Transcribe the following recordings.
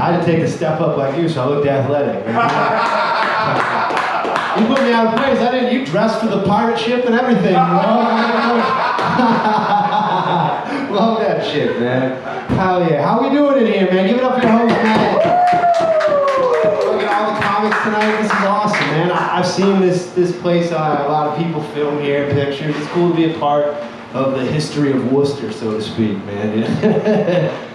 I had to take the step up like you, so I looked athletic. You put me out of place. You dressed for the pirate ship and everything, bro. Love that shit, man. Hell yeah. How we doing in here, man? Give it up for your host, man. Look at all the comics tonight. This is awesome, man. I've seen this place. A lot of people film here, pictures. It's cool to be a part of the history of Worcester, so to speak, man.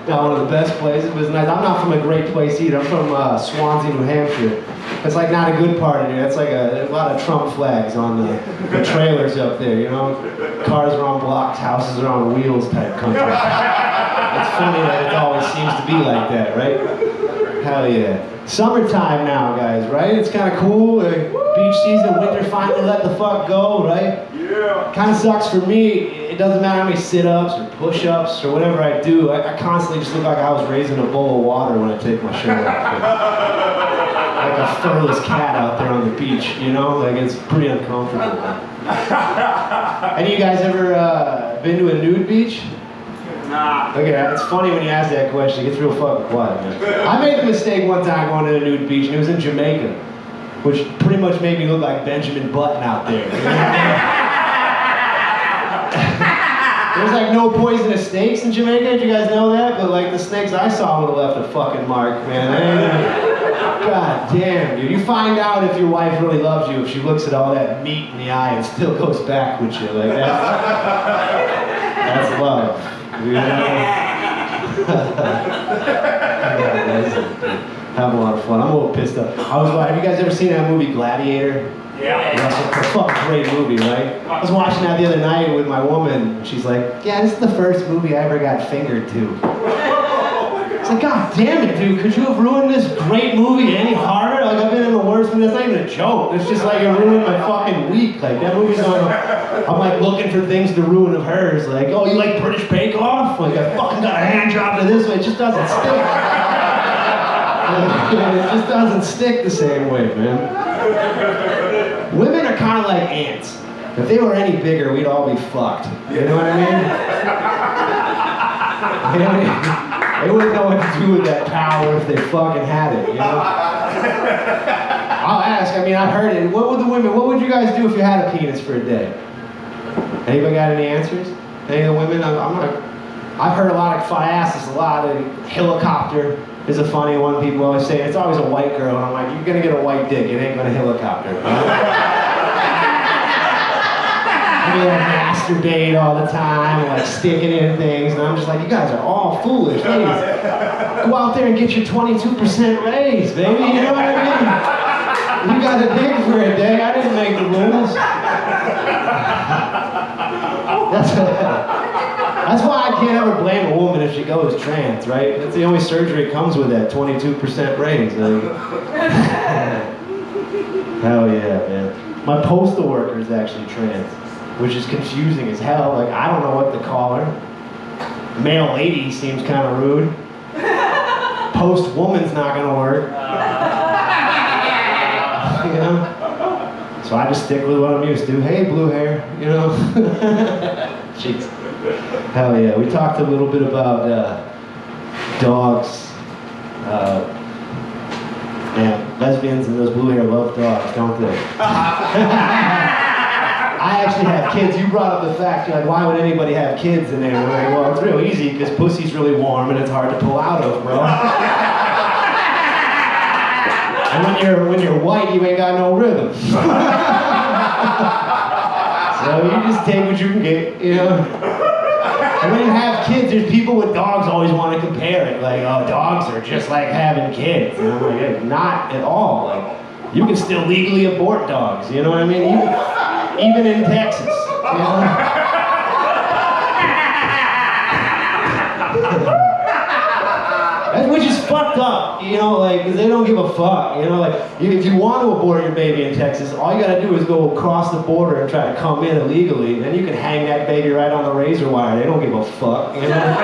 Not one of the best places, but it's nice. I'm not from a great place either. I'm from Swansea, New Hampshire. It's like not a good part of it. It's like a lot of Trump flags on the trailers up there, you know? Cars are on blocks, houses are on wheels type country. It's funny that it always seems to be like that, right? Hell yeah. Summertime now, guys, right? It's kind of cool. Beach season, winter finally let the fuck go, right? Yeah. Kind of sucks for me. It doesn't matter how many sit-ups or push-ups or whatever I do. I constantly just look like I was raising a bowl of water when I take my shirt off. Like a furless cat out there on the beach, you know? Like, it's pretty uncomfortable. Any of you guys ever been to a nude beach? Nah. Look at that. It's funny when you ask that question. It gets real fucking quiet, man. I made the mistake one time going to a nude beach, and it was in Jamaica, which pretty much made me look like Benjamin Button out there. There's like no poisonous snakes in Jamaica. Did you guys know that? But like the snakes I saw would have left a fucking mark, man. God damn, dude. You find out if your wife really loves you if she looks at all that meat in the eye and still goes back with you. Like that's love. You know? Have a lot of fun. I'm a little pissed off. Have you guys ever seen that movie Gladiator? Yeah. That's a fucking great movie, right? I was watching that the other night with my woman. She's like, yeah, this is the first movie I ever got fingered to. It's like, God damn it, dude. Could you have ruined this great movie any harder? Like, I've been in the worst movie. That's not even a joke. It's just like it ruined my fucking week. Like, that movie's on. I'm like looking for things to ruin of hers. Like, oh, you like British Bake Off? Like, I fucking got a hand job to this way. It just doesn't stick. It just doesn't stick the same way, man. Women are kind of like ants. If they were any bigger, we'd all be fucked. You know what I mean? They wouldn't know what to do with that power if they fucking had it, you know? I'll ask, I heard it. What would you guys do if you had a penis for a day? Anybody got any answers? Any of the women? I've heard a lot of fiasses, a lot of helicopter is a funny one. People always say it's always a white girl, and I'm like, you're gonna get a white dick, it ain't gonna helicopter. They like masturbate all the time, like sticking in things, and I'm just like, you guys are all foolish. Ladies, go out there and get your 22% raise, baby. You know what I mean? You got a dick for a day. I didn't make the rules. That's why I can't ever blame a woman if she goes trans, right? That's the only surgery that comes with that 22% raise. Like, hell yeah, man. My postal worker is actually trans, which is confusing as hell. Like, I don't know what to call her. Male lady seems kind of rude. Post woman's not gonna work. You know? So I just stick with what I'm used to. Hey, blue hair, you know? Jeez. Hell yeah. We talked a little bit about dogs. Man, lesbians and those blue hair love dogs, don't they? I actually have kids. You brought up the fact, you're like, why would anybody have kids in there? And we're like, well, it's real easy because pussy's really warm and it's hard to pull out of, bro. And when you're white, you ain't got no rhythm. So you just take what you can get, you know. And when you have kids, there's people with dogs always want to compare it. Like, oh, dogs are just like having kids. And I'm like, hey, not at all. Like, you can still legally abort dogs, you know what I mean? Even in Texas, you know? Which is fucked up, you know, like, because they don't give a fuck, you know, like, if you want to abort your baby in Texas, all you gotta do is go across the border and try to come in illegally, and then you can hang that baby right on the razor wire. They don't give a fuck, you know?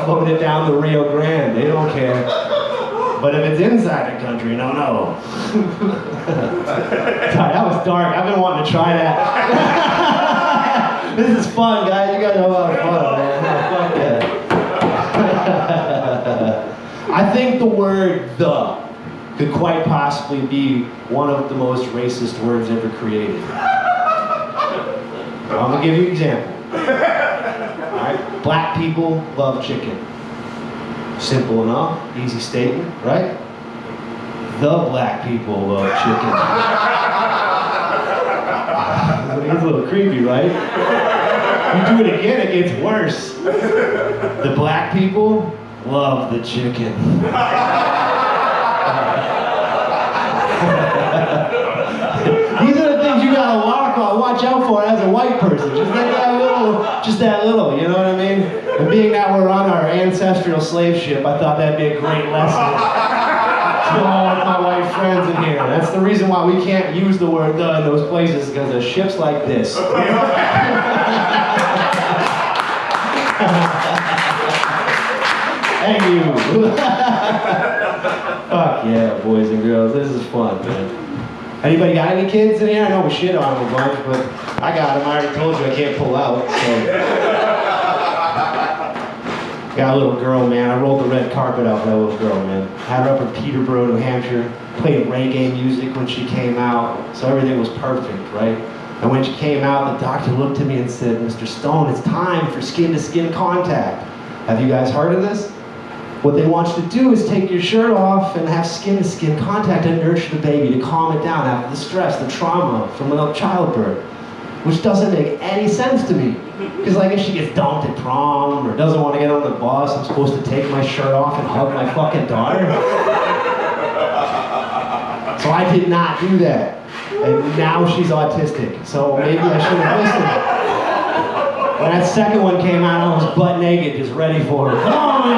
Float it down the Rio Grande, they don't care. But if it's inside the country, no. Sorry, that was dark. I've been wanting to try that. This is fun, guys. You guys have a lot of fun, man. Oh, fuck yeah. I think the word "the" could quite possibly be one of the most racist words ever created. I'm gonna give you an example. Alright, black people love chicken. Simple enough, easy statement, right? The black people love chicken. It's a little creepy, right? You do it again, it gets worse. The black people love the chicken. These are the things you gotta watch out for as a white person. Just that little, you know what I mean? And being that we're on our ancestral slave ship, I thought that'd be a great lesson to all of my white friends in here. That's the reason why we can't use the word "the" in those places, because there's ships like this. Thank you. Fuck yeah, boys and girls. This is fun, man. Anybody got any kids in here? I know we shit on them a bunch, but I got them. I already told you I can't pull out, so. Got a little girl, man. I rolled the red carpet out for that little girl, man. Had her up in Peterborough, New Hampshire. Played reggae music when she came out, so everything was perfect, right? And when she came out, the doctor looked at me and said, "Mr. Stone, it's time for skin-to-skin contact." Have you guys heard of this? What they want you to do is take your shirt off and have skin-to-skin contact and nurture the baby to calm it down after the stress, the trauma from a childbirth, which doesn't make any sense to me. Because like if she gets dumped at prom or doesn't want to get on the bus, I'm supposed to take my shirt off and hug my fucking daughter? So I did not do that. And now she's autistic, so maybe I should have listened. When that second one came out, I was butt naked, just ready for her. Come on,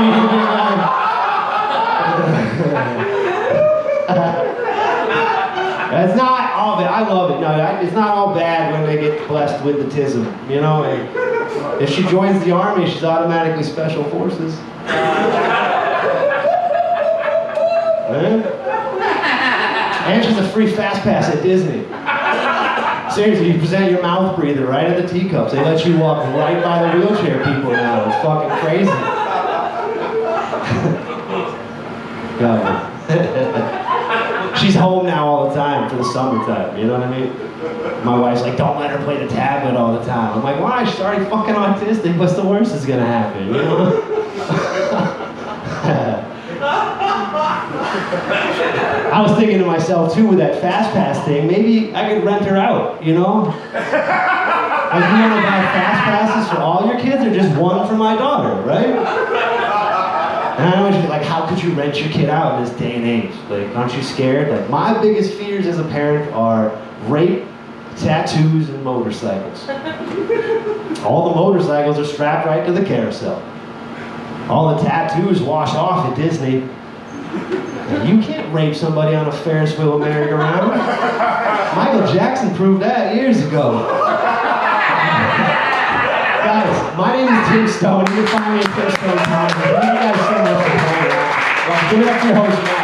It's not all bad. I love it. No, it's not all bad when they get blessed with autism. You know, and if she joins the army, she's automatically special forces. And she's a free fast pass at Disney. Seriously, you present your mouth breather right at the teacups. They let you walk right by the wheelchair people now. It's fucking crazy. God. She's home now all the time for the summertime, you know what I mean? My wife's like, don't let her play the tablet all the time. I'm like, why? She's already fucking autistic. What's the worst that's gonna happen, you know? I was thinking to myself too with that fast pass thing, maybe I could rent her out, you know? Like, you want to buy fast passes for all your kids or just one for my daughter, right? And I always think, like, how could you rent your kid out in this day and age? Like, aren't you scared? Like, my biggest fears as a parent are rape, tattoos, and motorcycles. All the motorcycles are strapped right to the carousel. All the tattoos wash off at Disney. You can't rape somebody on a Ferris wheel merry-go-round. Michael Jackson proved that years ago. Guys, my name is Tim Stone. You can find me at Tim Stone. Thank you guys so much for playing. Give it up for your host, Matt.